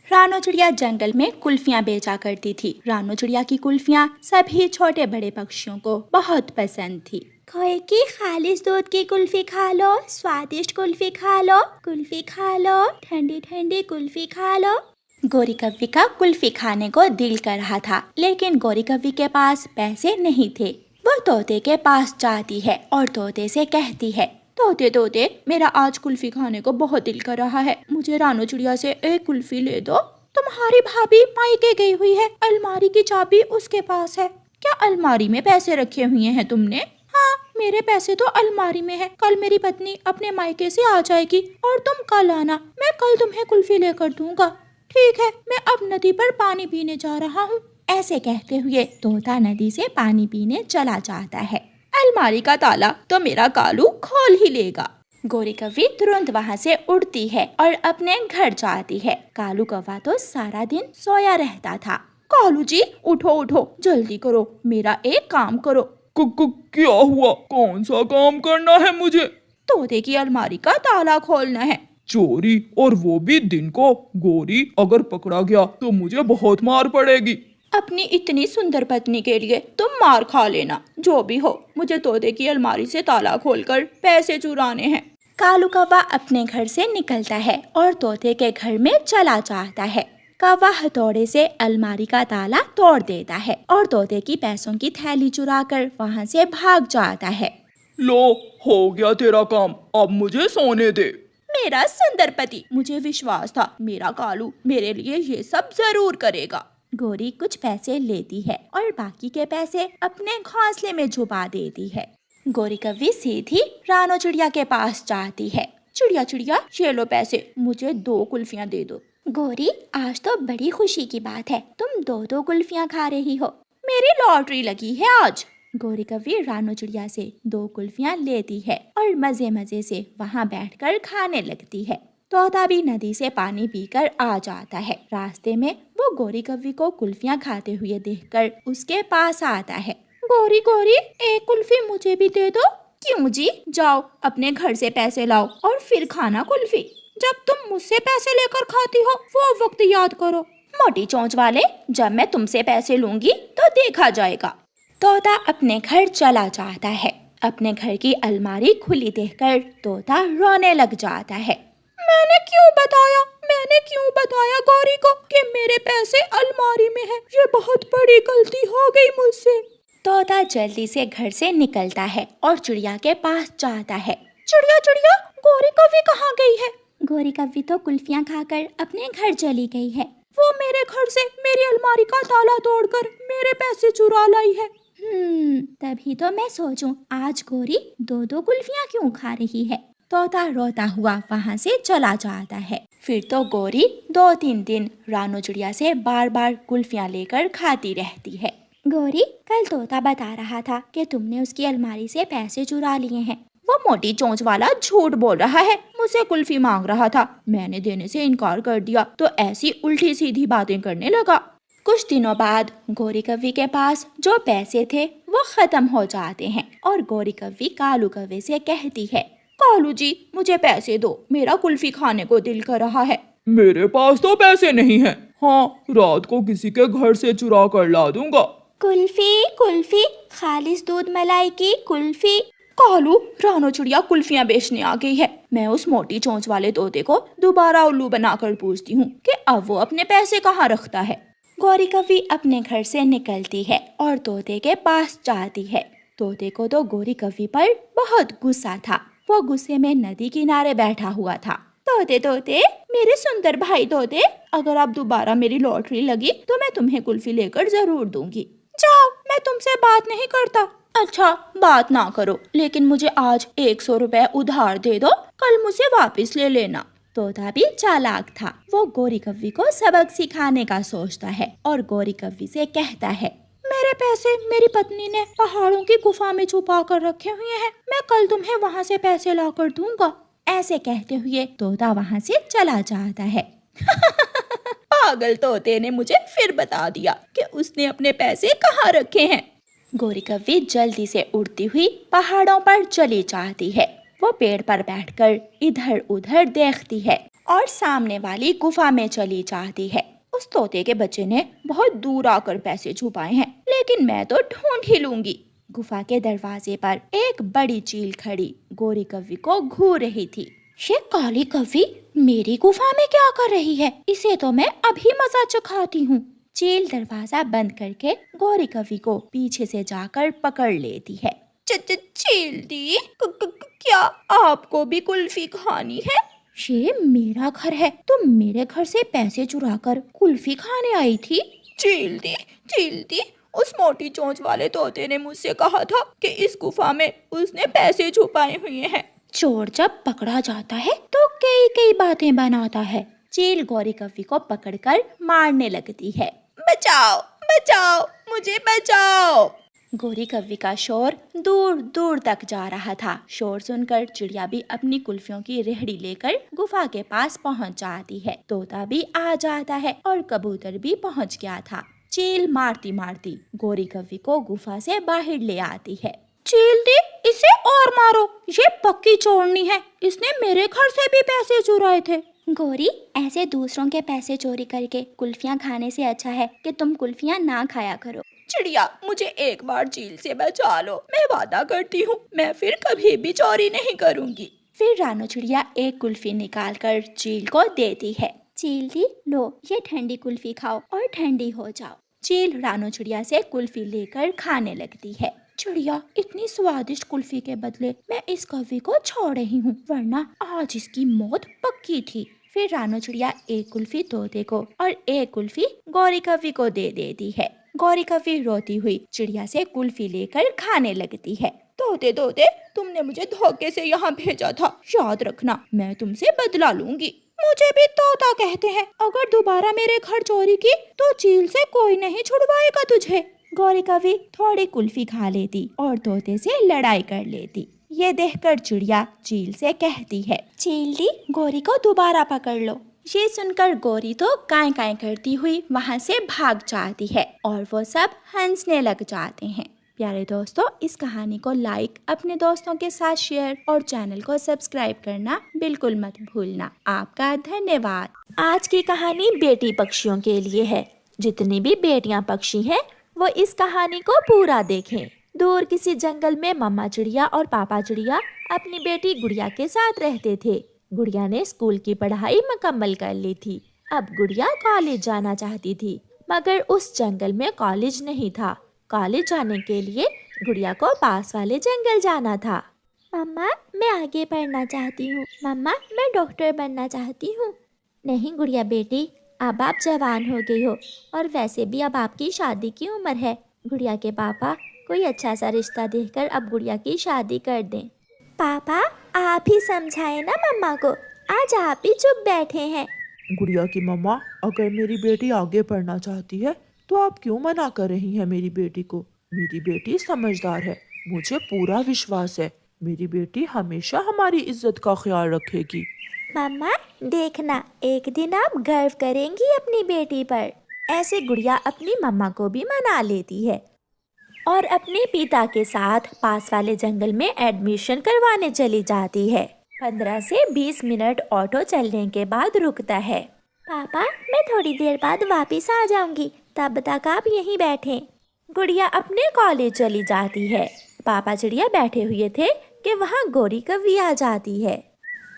रानो चिड़िया जंगल में कुल्फियाँ बेचा करती थी। रानो चिड़िया की कुल्फियाँ सभी छोटे बड़े पक्षियों को बहुत पसंद थी। खोए की खालिस दूध की कुल्फी खा लो, स्वादिष्ट कुल्फी खा लो, कुल्फी खा लो, ठंडी ठंडी कुल्फी खा लो। गोरी कव्वी का कुल्फी खाने को दिल कर रहा था, लेकिन गोरी कव्वी के पास पैसे नहीं थे। वो तोते के पास जाती है और तोते से कहती है, तोते तोते, मेरा आज कुल्फी खाने को बहुत दिल कर रहा है, मुझे रानो चिड़िया से एक कुल्फी ले दो। तुम्हारी भाभी मायके गई हुई है, अलमारी की चाबी उसके पास है। क्या अलमारी में पैसे रखे हुए हैं तुमने? हाँ, मेरे पैसे तो अलमारी में है। कल मेरी पत्नी अपने मायके से आ जाएगी और तुम कल आना, मैं कल तुम्हें कुल्फी लेकर दूंगा। ठीक है, मैं अब नदी पर पानी पीने जा रहा हूँ। ऐसे कहते हुए तोता नदी से पानी पीने चला जाता है। अलमारी का ताला तो मेरा कालू खोल ही लेगा। गोरी कव्वी तुरंत वहाँ से उड़ती है और अपने घर जाती है। कालू कौवा तो सारा दिन सोया रहता था। कालू जी, उठो उठो, जल्दी करो, मेरा एक काम करो। क्या हुआ? कौन सा काम करना है मुझे? तोते की अलमारी का ताला खोलना है। चोरी, और वो भी दिन को? गोरी, अगर पकड़ा गया तो मुझे बहुत मार पड़ेगी। अपनी इतनी सुंदर पत्नी के लिए तुम मार खा लेना, जो भी हो, मुझे तोते की अलमारी से ताला खोलकर पैसे चुराने हैं। कालू कौवा अपने घर से निकलता है और तोते के घर में चला जाता है। कौवा हथौड़े से अलमारी का ताला तोड़ देता है और तोते की पैसों की थैली चुराकर वहाँ से भाग जाता है। लो, हो गया तेरा काम, अब मुझे सोने दे। मेरा सुंदर पति, मुझे विश्वास था मेरा कालू मेरे लिए ये सब जरूर करेगा। गोरी कुछ पैसे लेती है और बाकी के पैसे अपने घोंसले में छुपा देती है। गोरी कव्वी सीधी रानो चिड़िया के पास जाती है। चिड़िया चिड़िया, ये लो पैसे, मुझे 2 कुल्फियाँ दे दो। गोरी, आज तो बड़ी खुशी की बात है, तुम 2 कुल्फियाँ खा रही हो, मेरी लॉटरी लगी है आज। गोरी कव्वी रानो चिड़िया से 2 कुल्फियाँ लेती है और मजे मजे से वहाँ बैठकर खाने लगती है। तोता भी नदी से पानी पीकर आ जाता है। रास्ते में वो गोरी कव्वी को कुल्फियाँ खाते हुए देखकर उसके पास आता है। गोरी गोरी, एक कुल्फी मुझे भी दे दो। क्यों जी, जाओ अपने घर से पैसे लाओ और फिर खाना कुल्फी। जब तुम मुझसे पैसे लेकर खाती हो वो वक्त याद करो। मोटी चोंच वाले, जब मैं तुमसे पैसे लूंगी तो देखा जाएगा। तोता अपने घर चला जाता है। अपने घर की अलमारी खुली देखकर तोता रोने लग जाता है। मैंने क्यों बताया गोरी को कि मेरे पैसे अलमारी में है? ये बहुत बड़ी गलती हो गई मुझसे। तोता जल्दी से घर से निकलता है और चिड़िया के पास जाता है। चिड़िया चिड़िया, गोरी कव्वी कहाँ गई है? गोरी कव्वी तो कुल्फियाँ खाकर अपने घर चली गई है। वो मेरे घर से मेरी अलमारी का ताला तोड़कर मेरे पैसे चुरा लाई है। तभी तो मैं सोचूं, आज गोरी 2 कुल्फियाँ क्यों खा रही है। तोता रोता हुआ वहाँ से चला जाता है। फिर तो गोरी 2-3 दिन रानो चिड़िया से बार बार कुल्फियाँ लेकर खाती रहती है। गोरी, कल तोता बता रहा था कि तुमने उसकी अलमारी से पैसे चुरा लिए हैं। वो मोटी चोंच वाला झूठ बोल रहा है, मुझसे कुल्फी मांग रहा था, मैंने देने से इनकार कर दिया तो ऐसी उल्टी सीधी बातें करने लगा। कुछ दिनों बाद गोरी कव्वी के पास जो पैसे थे वो खत्म हो जाते हैं और गोरी कव्वी कालू कव्वे से कहती है, कालू जी, मुझे पैसे दो, मेरा कुल्फी खाने को दिल कर रहा है। मेरे पास तो पैसे नहीं है। हाँ, रात को किसी के घर से चुरा कर ला दूंगा। कुल्फी कुल्फी, खालिस दूध मलाई की कुल्फी। कालू, रानो चिड़िया कुल्फियाँ बेचने आ गई है। मैं उस मोटी चोंच वाले तोते को दोबारा उल्लू बनाकर पूछती हूँ कि अब वो अपने पैसे कहाँ रखता है। गोरी कव्वी अपने घर से निकलती है और तोते के पास जाती है। तोते को तो गोरी कव्वी पर बहुत गुस्सा था। वो गुस्से में नदी किनारे बैठा हुआ था। तोते तोते, मेरे सुंदर भाई तोते, अगर आप दोबारा मेरी लॉटरी लगी तो मैं तुम्हें कुल्फी लेकर जरूर दूंगी। जाओ, मैं तुमसे बात नहीं करता। अच्छा, बात ना करो, लेकिन मुझे आज 100 रुपए उधार दे दो, कल मुझे वापस ले लेना। तोता भी चालाक था। वो गोरी कव्वी को सबक सिखाने का सोचता है और गोरी कव्वी से कहता है, मेरे पैसे मेरी पत्नी ने पहाड़ों की गुफा में छुपा कर रखे हुए हैं, मैं कल तुम्हें वहाँ से पैसे ला कर दूंगा। ऐसे कहते हुए तोता वहाँ से चला जाता है। पागल तोते ने मुझे फिर बता दिया कि उसने अपने पैसे कहाँ रखे हैं। गोरी कव्वी जल्दी से उड़ती हुई पहाड़ों पर चली जाती है। वो पेड़ पर बैठकर इधर उधर देखती है और सामने वाली गुफा में चली जाती है। उस तोते के बच्चे ने बहुत दूर आकर पैसे छुपाए हैं, लेकिन मैं तो ढूंढ ही लूंगी। गुफा के दरवाजे पर एक बड़ी चील खड़ी गोरी कव्वी को घूर रही थी। ये काली कव्वी मेरी गुफा में क्या कर रही है? इसे तो मैं अभी मजा चखाती हूँ। चील दरवाजा बंद करके गोरी कव्वी को पीछे से जाकर पकड़ लेती है। चील दी, क्या आपको भी कुल्फी खानी है? ये मेरा घर है, तुम मेरे घर से पैसे चुराकर कुल्फी खाने आई थी? चील दी, उस मोटी चोंच वाले तोते ने मुझसे कहा था कि इस गुफा में उसने पैसे छुपाए हुए हैं। चोर जब पकड़ा जाता है तो कई कई बातें बनाता है। चील गोरी कव्वी को पकड़कर मारने लगती है। बचाओ बचाओ, मुझे बचाओ। गोरी कव्वी का शोर दूर दूर तक जा रहा था। शोर सुनकर चिड़िया भी अपनी कुल्फियों की रेहड़ी लेकर गुफा के पास पहुंच जाती है। तोता भी आ जाता है और कबूतर भी पहुंच गया था। चील मारती मारती गोरी कव्वी को गुफा से बाहर ले आती है। चील दी, इसे और मारो, ये पक्की चोरनी है, इसने मेरे घर से भी पैसे चुराए थे। गोरी, ऐसे दूसरों के पैसे चोरी करके कुल्फियाँ खाने से अच्छा है कि तुम कुल्फियाँ ना खाया करो। चिड़िया, मुझे एक बार चील से बचा लो, मैं वादा करती हूँ मैं फिर कभी भी चोरी नहीं करूँगी। फिर रानू चिड़िया एक कुल्फी निकाल कर चील को देती है। चील दी, लो ये ठंडी कुल्फी खाओ और ठंडी हो जाओ। चील रानू चिड़िया से कुल्फी लेकर खाने लगती है। चिड़िया, इतनी स्वादिष्ट कुल्फी के बदले मैं इस कव्वी को छोड़ रही हूँ, वरना आज इसकी मौत पक्की थी। फिर रानू चिड़िया एक कुल्फी तोते को और एक कुल्फी गोरी कव्वी को दे देती है। गोरी कव्वी रोती हुई चिड़िया से कुल्फी लेकर खाने लगती है। तोते तुमने मुझे धोखे से यहाँ भेजा था, याद रखना मैं तुमसे बदला लूंगी। मुझे भी तोता कहते हैं, अगर दोबारा मेरे घर चोरी की तो चील से कोई नहीं छुड़वाएगा तुझे। गोरी कव्वी थोड़ी कुल्फी खा लेती और तोते से लड़ाई कर लेती। ये देखकर चिड़िया चील से कहती है, चील दी, गोरी को दोबारा पकड़ लो। ये सुनकर गोरी तो काई काई करती हुई वहाँ से भाग जाती है और वो सब हंसने लग जाते हैं। प्यारे दोस्तों, इस कहानी को लाइक, अपने दोस्तों के साथ शेयर और चैनल को सब्सक्राइब करना बिल्कुल मत भूलना। आपका धन्यवाद। आज की कहानी बेटी पक्षियों के लिए है। जितनी भी बेटियां पक्षी हैं, वो इस कहानी को पूरा देखें। दूर किसी जंगल में मम्मा चिड़िया और पापा चिड़िया अपनी बेटी गुड़िया के साथ रहते थे। गुड़िया ने स्कूल की पढ़ाई मुकम्मल कर ली थी। अब गुड़िया कॉलेज जाना चाहती थी, मगर उस जंगल में कॉलेज नहीं था। कॉलेज जाने के लिए गुड़िया को पास वाले जंगल जाना था। मम्मा, मैं आगे पढ़ना चाहती हूँ। मम्मा, मैं डॉक्टर बनना चाहती हूँ। नहीं गुड़िया बेटी, अब आप जवान हो गई हो और वैसे भी अब आपकी शादी की उम्र है। गुड़िया के पापा कोई अच्छा सा रिश्ता देखकर अब गुड़िया की शादी कर दें। पापा, आप ही समझाए ना मम्मा को, आज आप ही चुप बैठे हैं। गुड़िया की मम्मा, अगर मेरी बेटी आगे पढ़ना चाहती है तो आप क्यों मना कर रही हैं मेरी बेटी को? मेरी बेटी समझदार है, मुझे पूरा विश्वास है मेरी बेटी हमेशा हमारी इज्जत का ख्याल रखेगी। मम्मा, देखना एक दिन आप गर्व करेंगी अपनी बेटी पर। ऐसे गुड़िया अपनी मम्मा को भी मना लेती है और अपने पिता के साथ पास वाले जंगल में एडमिशन करवाने चली जाती है। 15 से 20 मिनट ऑटो चलने के बाद रुकता है। पापा, मैं थोड़ी देर बाद वापस आ जाऊंगी, तब तक आप यहीं बैठें। गुड़िया अपने कॉलेज चली जाती है। पापा चिड़िया बैठे हुए थे कि वहाँ गोरी कव्वी आ जाती है।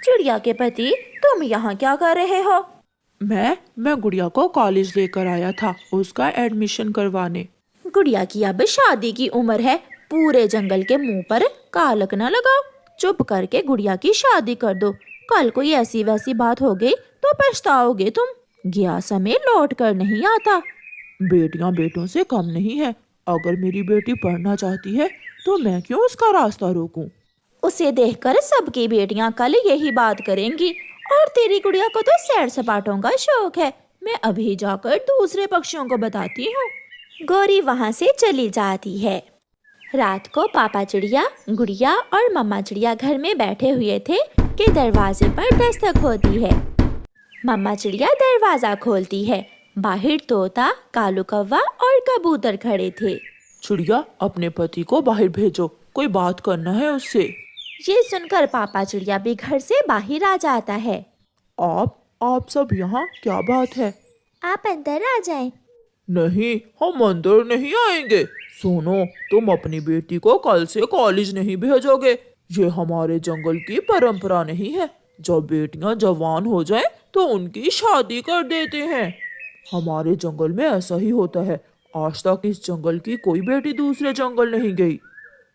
चिड़िया के पति, तुम यहाँ क्या कर रहे हो? मैं गुड़िया को कॉलेज लेकर आया था उसका एडमिशन करवाने। गुड़िया की अब शादी की उम्र है, पूरे जंगल के मुंह पर कालक न लगाओ। चुप करके गुड़िया की शादी कर दो, कल कोई ऐसी वैसी बात हो गई तो पछताओगे तुम। गया समय लौट कर नहीं आता। बेटियां बेटों से कम नहीं है, अगर मेरी बेटी पढ़ना चाहती है तो मैं क्यों उसका रास्ता रोकूं? उसे देखकर सबकी बेटियां कल यही बात करेंगी। और तेरी गुड़िया को तो सैर सपाटों का शौक है, मैं अभी जाकर दूसरे पक्षियों को बताती हूँ। गोरी वहाँ से चली जाती है। रात को पापा चिड़िया, गुड़िया और मम्मा चिड़िया घर में बैठे हुए थे कि दरवाजे पर दस्तक होती है। मम्मा चिड़िया दरवाजा खोलती है। बाहर तोता, कालू कौवा और कबूतर खड़े थे। चिड़िया, अपने पति को बाहर भेजो, कोई बात करना है उससे। ये सुनकर पापा चिड़िया भी घर से बाहर आ जाता है। आप सब यहाँ क्या बात है? आप अंदर आ जाएं। नहीं, हम अंदर नहीं आएंगे। सुनो, तुम अपनी बेटी को कल से कॉलेज नहीं भेजोगे। ये हमारे जंगल की परंपरा नहीं है। जब बेटियां जवान हो जाएं तो उनकी शादी कर देते हैं। हमारे जंगल में ऐसा ही होता है। आज तक इस जंगल की कोई बेटी दूसरे जंगल नहीं गई,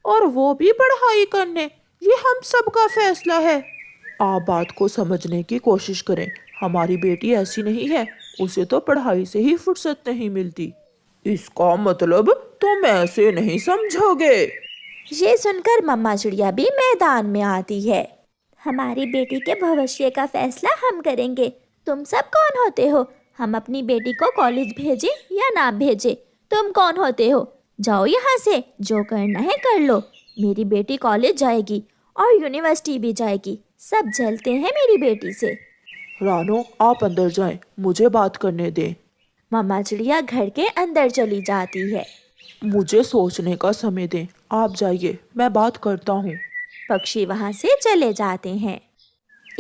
और वो भी पढ़ाई करने। ये हम सबका फैसला है। आप बात को समझने की कोशिश करें। हमारी बेटी ऐसी नहीं है, उसे तो पढ़ाई से ही फुर्सत नहीं मिलती। इसका मतलब तुम ऐसे नहीं समझोगे। ये सुनकर मम्मा चिड़िया भी मैदान में आती है। हमारी बेटी के भविष्य का फैसला हम करेंगे। तुम सब कौन होते हो हम अपनी बेटी को कॉलेज भेजें या ना भेजें? तुम कौन होते हो? जाओ यहाँ से, जो करना है कर लो। मेरी बेटी कॉलेज जाएगी और यूनिवर्सिटी भी जाएगी। सब जलते हैं मेरी बेटी से। रानो, आप अंदर जाएं, मुझे बात करने दें। मम्मा चिड़िया घर के अंदर चली जाती है। मुझे सोचने का समय दें। आप जाइए, मैं बात करता हूँ। पक्षी वहाँ से चले जाते हैं।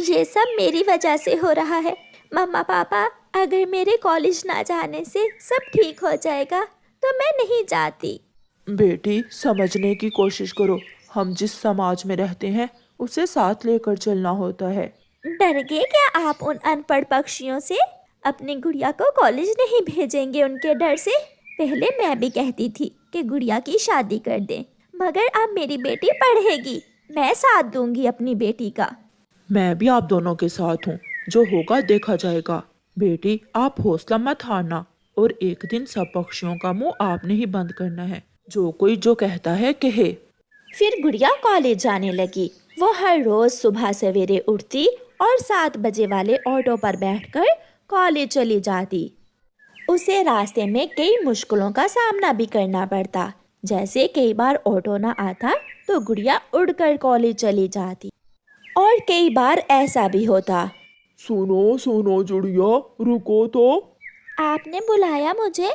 ये सब मेरी वजह से हो रहा है। मम्मा पापा, अगर मेरे कॉलेज ना जाने से सब ठीक हो जाएगा तो मैं नहीं जाती। बेटी, समझने की कोशिश करो। हम जिस समाज में रहते हैं उसे साथ लेकर चलना होता है। डर गए क्या आप उन अनपढ़ पक्षियों से? अपनी गुड़िया को कॉलेज नहीं भेजेंगे उनके डर से? पहले मैं भी कहती थी कि गुड़िया की शादी कर दें, मगर अब मेरी बेटी पढ़ेगी। मैं साथ दूंगी अपनी बेटी का। मैं भी आप दोनों के साथ हूँ। जो होगा देखा जाएगा। बेटी, आप हौसला मत हारना, और एक दिन सब पक्षियों का मुंह आपने ही बंद करना है। जो कोई जो कहता है कहे। फिर गुड़िया कॉलेज जाने लगी। वो हर रोज सुबह सवेरे उठती और 7 बजे वाले ऑटो पर बैठकर कॉलेज चली जाती। उसे रास्ते में कई मुश्किलों का सामना भी करना पड़ता। जैसे कई बार ऑटो ना आता तो गुड़िया उड़कर कॉलेज चली जाती, और कई बार ऐसा भी होता। सुनो सुनो चिड़िया, रुको तो। आपने बुलाया मुझे?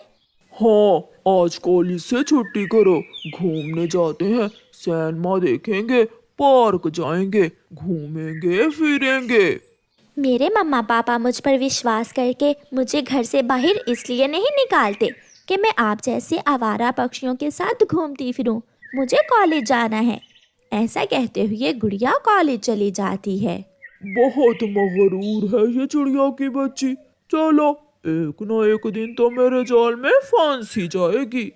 हाँ, आज कॉलेज से छुट्टी करो, घूमने जाते हैं। सिनेमा देखेंगे, पार्क जाएंगे, घूमेंगे फिरेंगे। मेरे मम्मा पापा मुझ पर विश्वास करके मुझे घर से बाहर इसलिए नहीं निकालते कि मैं आप जैसे आवारा पक्षियों के साथ घूमती फिरूं। मुझे कॉलेज जाना है। ऐसा कहते हुए गुड़िया कॉलेज चली जाती है। बहुत मगरूर है ये चिड़िया की बच्ची। चलो, एक न एक दिन तो मेरे जाल में फांसी जाएगी।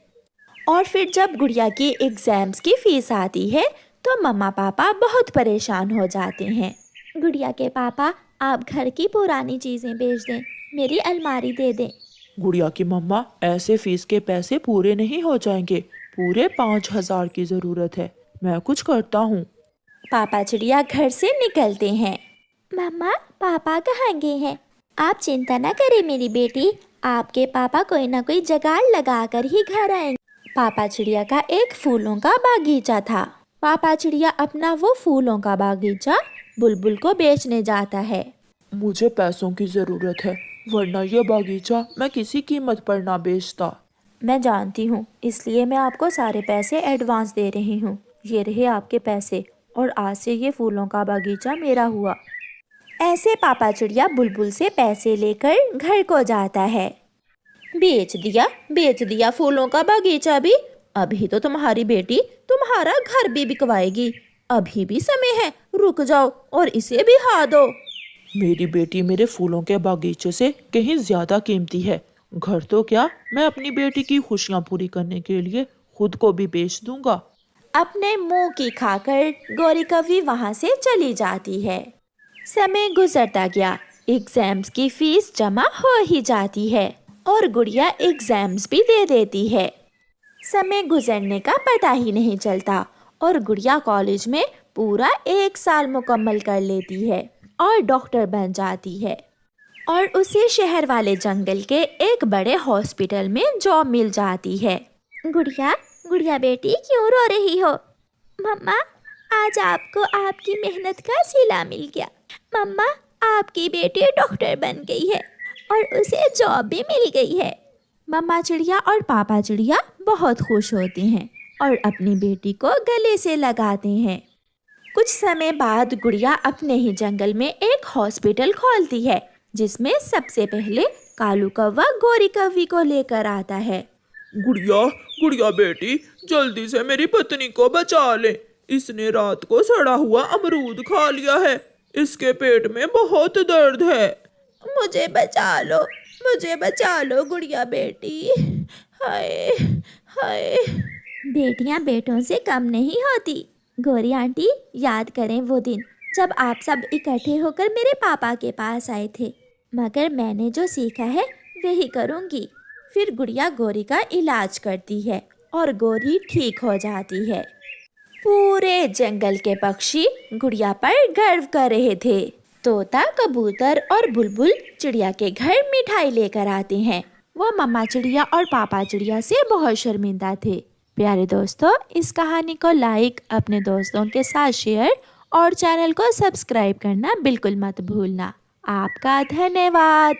और फिर जब गुड़िया की एग्जाम्स की फीस आती है तो मम्मा पापा बहुत परेशान हो जाते हैं। गुड़िया के पापा, आप घर की पुरानी चीज़ें बेच दें, मेरी अलमारी दे दें। गुड़िया की मम्मा, ऐसे फीस के पैसे पूरे नहीं हो जाएंगे। पूरे 5,000 की जरूरत है। मैं कुछ करता हूँ। पापा चिड़िया घर से निकलते हैं। मम्मा, पापा कहाँ गए हैं? आप चिंता ना करें मेरी बेटी, आपके पापा कोई ना कोई जुगाड़ लगा कर ही घर आएंगे। पापा चिड़िया का एक फूलों का बागीचा था। पापा चिड़िया अपना वो फूलों का बागीचा बुलबुल को बेचने जाता है। मुझे पैसों की जरूरत है, वरना ये बागीचा मैं किसी कीमत पर ना बेचता। मैं जानती हूँ, इसलिए मैं आपको सारे पैसे एडवांस दे रही हूँ। ये रहे आपके पैसे, और आज से ये फूलों का बागीचा मेरा हुआ। ऐसे पापा चिड़िया बुलबुल से पैसे लेकर घर को जाता है। बेच दिया फूलों का बागीचा भी। अभी तो तुम्हारी बेटी तुम्हारा घर भी बिकवाएगी। अभी भी समय है, रुक जाओ और इसे भी हा दो। मेरी बेटी मेरे फूलों के बागीचे से कहीं ज्यादा कीमती है। घर तो क्या, मैं अपनी बेटी की खुशियां पूरी करने के लिए खुद को भी बेच दूंगा। अपने मुंह की खाकर गौरी कवि वहां से चली जाती है। समय गुजरता गया, एग्जाम्स की फीस जमा हो ही जाती है और गुड़िया एग्जाम्स भी दे देती है। समय गुजरने का पता ही नहीं चलता और गुड़िया कॉलेज में पूरा 1 साल मुकम्मल कर लेती है और डॉक्टर बन जाती है, और उसे शहर वाले जंगल के एक बड़े हॉस्पिटल में जॉब मिल जाती है। गुड़िया बेटी, क्यों रो रही हो? मम्मा, आज आपको आपकी मेहनत का सिला मिल गया। मम्मा, आपकी बेटी डॉक्टर बन गई है और उसे जॉब भी मिल गई है। मम्मा चिड़िया और पापा चिड़िया बहुत खुश होते हैं और अपनी बेटी को गले से लगाते हैं। कुछ समय बाद गुड़िया अपने ही जंगल में एक हॉस्पिटल खोलती है, जिसमें सबसे पहले कालू कौवा गोरी कौवी को लेकर आता है। गुड़िया गुड़िया बेटी, जल्दी से मेरी पत्नी को बचा ले। इसने रात को सड़ा हुआ अमरूद खा लिया है। इसके पेट में बहुत दर्द है। मुझे बचा लो गुड़िया बेटी। हाय हाय। बेटियां बेटों से कम नहीं होती। गोरी आंटी, याद करें वो दिन जब आप सब इकट्ठे होकर मेरे पापा के पास आए थे। मगर मैंने जो सीखा है वही करूँगी। फिर गुड़िया गोरी का इलाज करती है और गोरी ठीक हो जाती है। पूरे जंगल के पक्षी गुड़िया पर गर्व कर रहे थे। तोता, कबूतर और बुलबुल चिड़िया के घर मिठाई लेकर आते हैं। वो मम्मा चिड़िया और पापा चिड़िया से बहुत शर्मिंदा थे। प्यारे दोस्तों, इस कहानी को लाइक, अपने दोस्तों के साथ शेयर और चैनल को सब्सक्राइब करना बिल्कुल मत भूलना। आपका धन्यवाद।